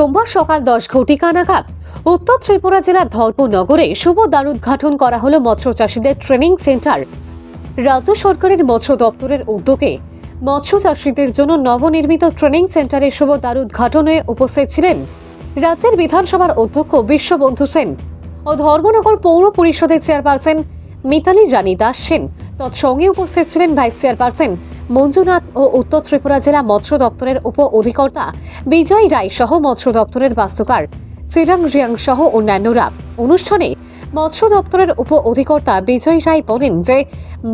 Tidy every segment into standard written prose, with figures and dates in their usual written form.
সোমবার সকাল 10 ঘটিকা নাগাদ উত্তর ত্রিপুরা জেলার ধর্মনগরে শুভ দ্বারোদ্ঘাটন করা হলো মৎস্য চাষীদের ট্রেনিং সেন্টার। রাজ্য সরকারের মৎস্য দপ্তরের উদ্যোগে মৎস্য চাষীদের জন্য নবনির্মিত ট্রেনিং সেন্টারের শুভ দ্বারোদ্ঘাটনে উপস্থিত ছিলেন রাজ্যের বিধানসভার অধ্যক্ষ বিশ্ববন্ধু সেন ও ধর্মনগর পৌর পরিষদের চেয়ারপারসন মিতালি রানী দাস সেন। তৎসঙ্গে উপস্থিত ছিলেন ভাইস চেয়ারপারসন মঞ্জুনাথ ও উত্তর ত্রিপুরা জেলা মৎস্য দপ্তরের উপ অধিকর্তা বিজয় রায় সহ মৎস্য দপ্তরের বাস্তুকার চিরাং রিয়াং সহ অন্যান্যরা। অনুষ্ঠানে মৎস্য দপ্তরের উপ অধিকর্তা বিজয় রায় বলেন যে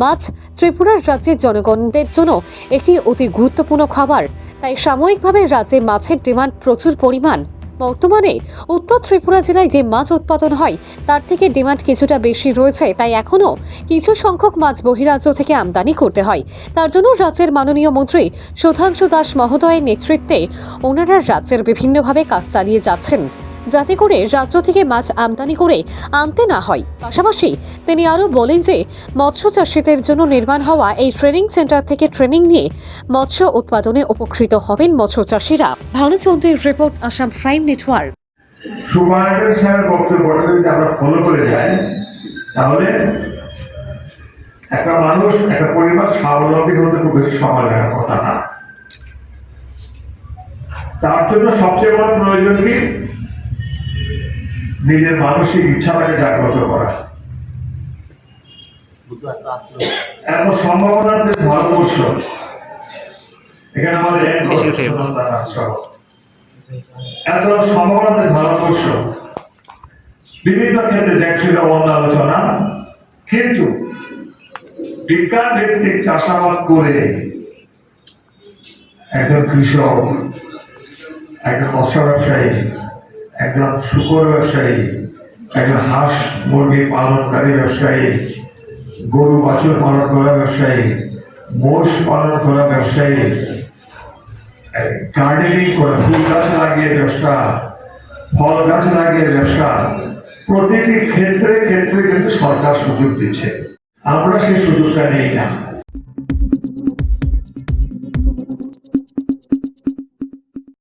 মাছ ত্রিপুরার রাজ্যের জনগণদের জন্য একটি অতি গুরুত্বপূর্ণ খাবার, তাই সাময়িকভাবে রাজ্যে মাছের ডিমান্ড প্রচুর পরিমাণ। বর্তমানে উত্তর ত্রিপুরা জেলায় যে মাছ উৎপাদন হয় তার থেকে ডিমান্ড কিছুটা বেশি রয়েছে, তাই এখনও কিছু সংখ্যক মাছ বহিরাজ্য থেকে আমদানি করতে হয়। তার জন্য রাজ্যের মাননীয় মন্ত্রী সুধাংশু দাস মহোদয়ের নেতৃত্বে ওনারা রাজ্যের বিভিন্নভাবে কাজ চালিয়ে যাচ্ছেন যাতে করে রাজ্য থেকে মাছ আমদানি করে আনতে না হয়। পাশাপাশি তিনি আরও বলেন যে মৎস্য চাষীদের জন্য নির্মাণ হওয়া এই ট্রেনিং সেন্টার থেকে ট্রেনিং নিয়ে মৎস্য উৎপাদনে উপকৃত হবেন মৎস্য চাষীরা। ভানুচন্দ্রের রিপোর্ট, আসাম প্রাইম নেটওয়ার্ক। সুমাইয়ের সাহেবের বক্তব্যটা যদি আমরা ফলো করে যাই তাহলে একটা মানুষ, একটা পরিবার স্বাবলম্বী হতে খুব বেশি সময় লাগার কথা না। তার জন্য সবচেয়ে বড় প্রয়োজন কি? নিজের মানসিক ইচ্ছাটাকে জাগ্রত করা। এত সম্ভাবনার যে ভারতবর্ষ, এখানে আমাদের এত সম্ভাবনার যে ভারতবর্ষ, বিভিন্ন ক্ষেত্রে দেখছিল অন্য আলোচনা, কিন্তু বিজ্ঞান ভিত্তিক চাষাবাদ করে একজন কৃষক, একজন মৎস্য ব্যবসায়ী, একজন শুকর ব্যবসায়ী, একজন হাঁস মুরগি পালনকারী ব্যবসায়ী, গরু বাছুর পালন করা ব্যবসায়ী, মোষ পালন করা ব্যবসায়ী, গার্ডেনিং করে ফুল গাছ লাগিয়ে ব্যবসা, ফল গাছ লাগিয়ে ব্যবসা, প্রতিটি ক্ষেত্রে ক্ষেত্রে কিন্তু সরকার সুযোগ দিচ্ছে। আমরা সেই সুযোগটা নেই না।